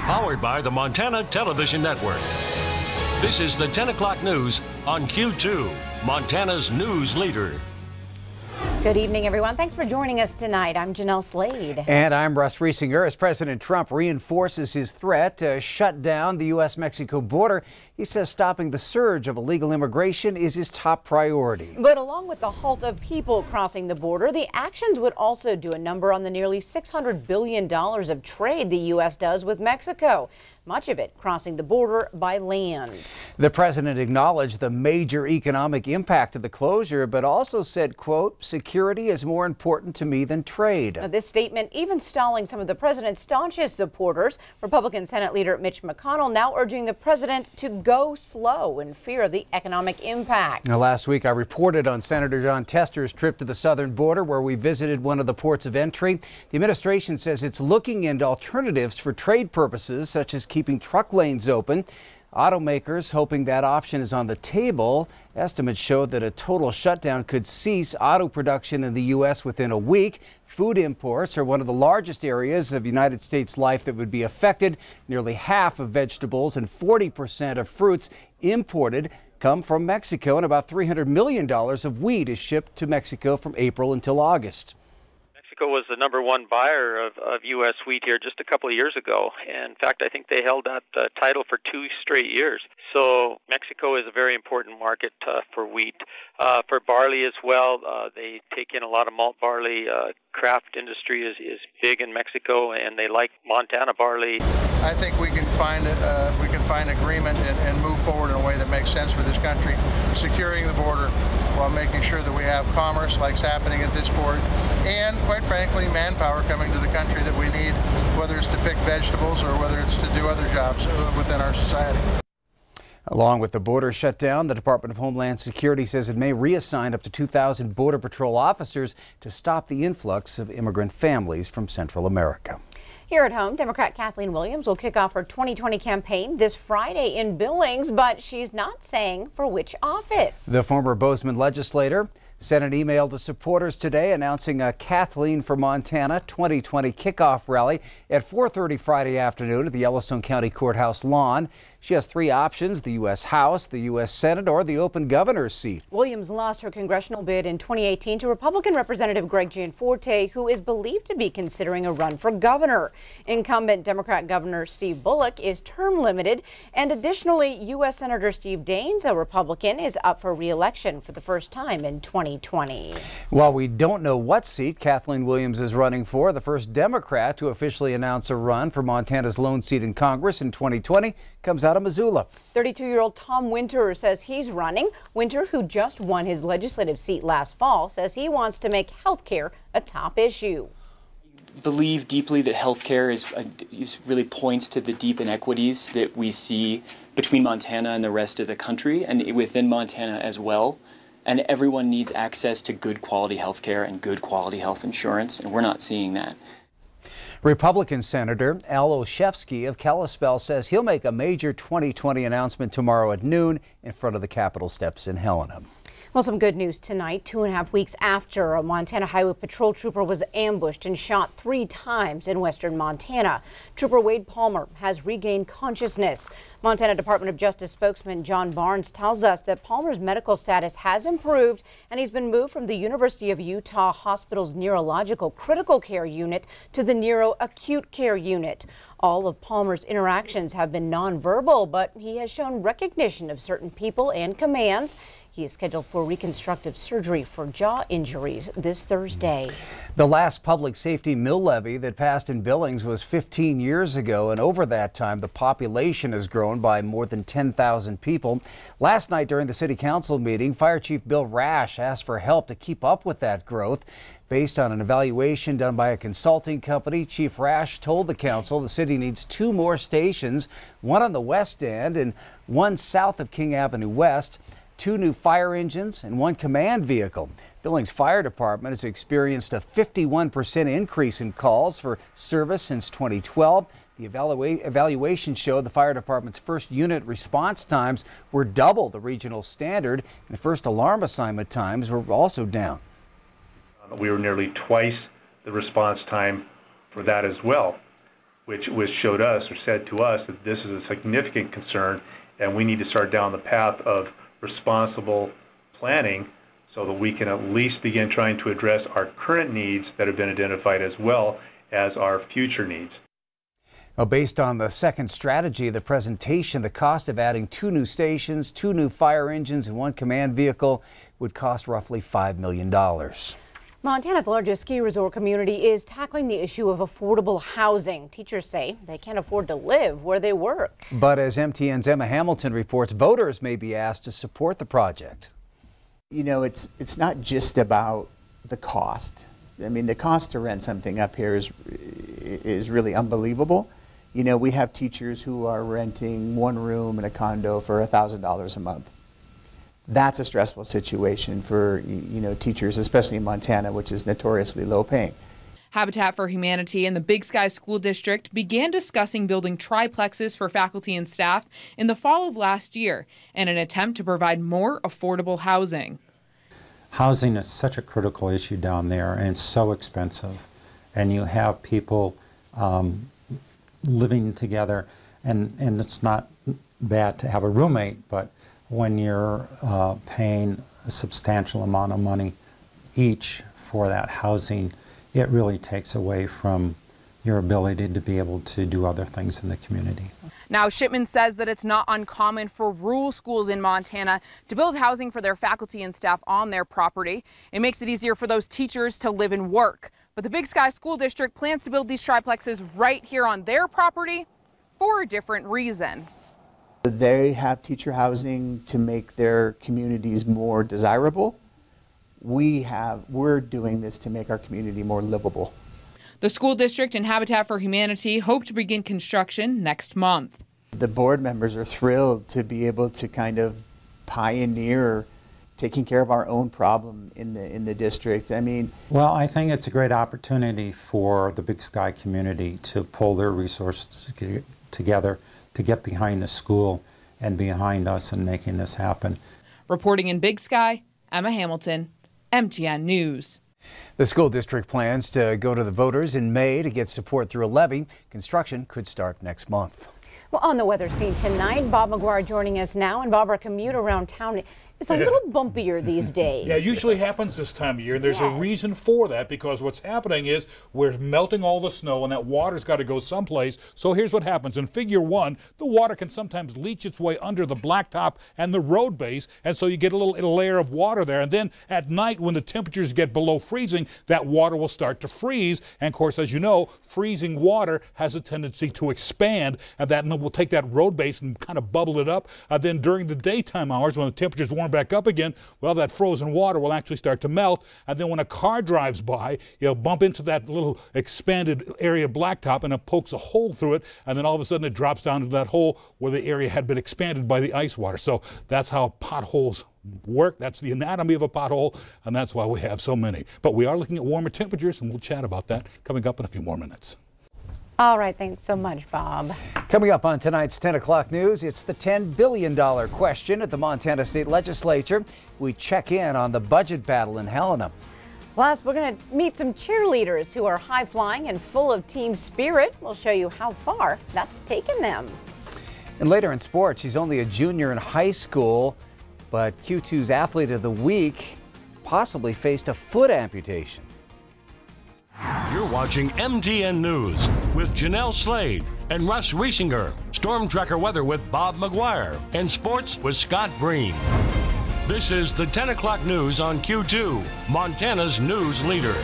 Powered by the Montana Television Network. This is the 10 o'clock news on Q2, Montana's news leader. Good evening, everyone. Thanks for joining us tonight. I'm Jeanelle Slade. And I'm Russ Riesinger. As President Trump reinforces his threat to shut down the U.S.-Mexico border, he says stopping the surge of illegal immigration is his top priority. But along with the halt of people crossing the border, the actions would also do a number on the nearly $600 billion of trade the U.S. does with Mexico. Much of it crossing the border by land. The president acknowledged the major economic impact of the closure, but also said, quote, security is more important to me than trade. Now, this statement even stalling some of the president's staunchest supporters. Republican Senate leader Mitch McConnell now urging the president to go slow in fear of the economic impact. Now, last week I reported on Senator Jon Tester's trip to the southern border where we visited one of the ports of entry. The administration says it's looking into alternatives for trade purposes, such as keeping truck lanes open. Automakers hoping that option is on the table. Estimates show that a total shutdown could cease auto production in the U.S. within a week. Food imports are one of the largest areas of United States life that would be affected. Nearly half of vegetables and 40% of fruits imported come from Mexico, and about $300 million of wheat is shipped to Mexico from April until August. Mexico was the #1 buyer of U.S. wheat here just a couple of years ago. And in fact, I think they held that title for 2 straight years. So Mexico is a very important market for wheat. For barley as well, they take in a lot of malt barley. Craft industry is big in Mexico, and they like Montana barley. I think we can find agreement and move forward in a way that makes sense for this country, securing the border while making sure that we have commerce like's happening at this port, and quite frankly, manpower coming to the country that we need, whether it's to pick vegetables or whether it's to do other jobs within our society. Along with the border shutdown, the Department of Homeland Security says it may reassign up to 2,000 Border Patrol officers to stop the influx of immigrant families from Central America. Here at home, Democrat Kathleen Williams will kick off her 2020 campaign this Friday in Billings, but she's not saying for which office. The former Bozeman legislator sent an email to supporters today announcing a Kathleen for Montana 2020 kickoff rally at 4:30 Friday afternoon at the Yellowstone County Courthouse lawn. She has 3 options: the U.S. House, the U.S. Senate, or the open governor's seat. Williams lost her congressional bid in 2018 to Republican Representative Greg Gianforte, who is believed to be considering a run for governor. Incumbent Democrat Governor Steve Bullock is term limited, and additionally, U.S. Senator Steve Daines, a Republican, is up for re-election for the first time in 2020. While we don't know what seat Kathleen Williams is running for, the first Democrat to officially announce a run for Montana's lone seat in Congress in 2020 comes out of Missoula. 32-year-old Tom Winter says he's running. Winter, who just won his legislative seat last fall, says he wants to make health care a top issue. I believe deeply that health care really points to the deep inequities that we see between Montana and the rest of the country, and within Montana as well. And everyone needs access to good quality health care and good quality health insurance, and we're not seeing that. Republican Senator Al Olszewski of Kalispell says he'll make a major 2020 announcement tomorrow at noon in front of the Capitol steps in Helena. Well, some good news tonight. 2.5 weeks after a Montana Highway Patrol trooper was ambushed and shot 3 times in western Montana, Trooper Wade Palmer has regained consciousness. Montana Department of Justice spokesman John Barnes tells us that Palmer's medical status has improved and he's been moved from the University of Utah Hospital's neurological critical care unit to the neuro acute care unit. All of Palmer's interactions have been nonverbal, but he has shown recognition of certain people and commands. He is scheduled for reconstructive surgery for jaw injuries this Thursday. The last public safety mill levy that passed in Billings was 15 years ago, and over that time, the population has grown by more than 10,000 people. Last night during the city council meeting, Fire Chief Bill Rash asked for help to keep up with that growth. Based on an evaluation done by a consulting company, Chief Rash told the council the city needs 2 more stations, one on the west end and one south of King Avenue West. 2 new fire engines and 1 command vehicle. Billings Fire Department has experienced a 51% increase in calls for service since 2012. The evaluation showed the fire department's first unit response times were double the regional standard, and first alarm assignment times were also down. We were nearly twice the response time for that as well. which showed us or said to us that this is a significant concern and we need to start down the path of responsible planning so that we can at least begin trying to address our current needs that have been identified as well as our future needs. Well, based on the second strategy of the presentation, the cost of adding 2 new stations, 2 new fire engines, and 1 command vehicle would cost roughly $5 million. Montana's largest ski resort community is tackling the issue of affordable housing. Teachers say they can't afford to live where they work. But as MTN's Emma Hamilton reports, voters may be asked to support the project. You know, it's not just about the cost. I mean, the cost to rent something up here is really unbelievable. You know, we have teachers who are renting 1 room in a condo for $1,000 a month. That's a stressful situation for, you know, teachers, especially in Montana, which is notoriously low paying. Habitat for Humanity and the Big Sky School District began discussing building triplexes for faculty and staff in the fall of last year in an attempt to provide more affordable housing. Housing is such a critical issue down there, and it's so expensive. And you have people living together, and it's not bad to have a roommate, but when you're paying a substantial amount of money each for that housing, it really takes away from your ability to be able to do other things in the community. Now, Shipman says that it's not uncommon for rural schools in Montana to build housing for their faculty and staff on their property. It makes it easier for those teachers to live and work. But the Big Sky School District plans to build these triplexes right here on their property for a different reason. They have teacher housing to make their communities more desirable. We're doing this to make our community more livable. The school district and Habitat for Humanity hope to begin construction next month. The board members are thrilled to be able to kind of pioneer taking care of our own problem in the district. I mean, well, I think it's a great opportunity for the Big Sky community to pull their resources together to get behind the school and behind us in making this happen. Reporting in Big Sky, Emma Hamilton, MTN News. The school district plans to go to the voters in May to get support through a levy. Construction could start next month. Well, on the weather scene tonight, Bob McGuire joining us now. And Bob, our commute around town is a little bumpier these days. Yeah, it usually happens this time of year, and there's a reason for that, because what's happening is we're melting all the snow, and that water's got to go someplace. So here's what happens. In Figure 1, the water can sometimes leach its way under the blacktop and the road base, and so you get a layer of water there. And then at night, when the temperatures get below freezing, that water will start to freeze. And of course, as you know, freezing water has a tendency to expand, and that will take that road base and kind of bubble it up. Then during the daytime hours, when the temperatures warm back up again, well, that frozen water will actually start to melt, and then when a car drives by, you'll bump into that little expanded area of blacktop, and it pokes a hole through it, and then all of a sudden it drops down into that hole where the area had been expanded by the ice water. So that's how potholes work. That's the anatomy of a pothole, and that's why we have so many. But we are looking at warmer temperatures, and we'll chat about that coming up in a few more minutes. All right, thanks so much, Bob. Coming up on tonight's 10 o'clock news, it's the $10 billion question at the Montana State Legislature. We check in on the budget battle in Helena. Plus, we're going to meet some cheerleaders who are high-flying and full of team spirit. We'll show you how far that's taken them. And later in sports, she's only a junior in high school, but Q2's Athlete of the Week possibly faced a foot amputation. You're watching MTN News with Jeanelle Slade and Russ Riesinger. Storm Tracker weather with Bob McGuire. And sports with Scott Breen. This is the 10 o'clock news on Q2, Montana's news leader.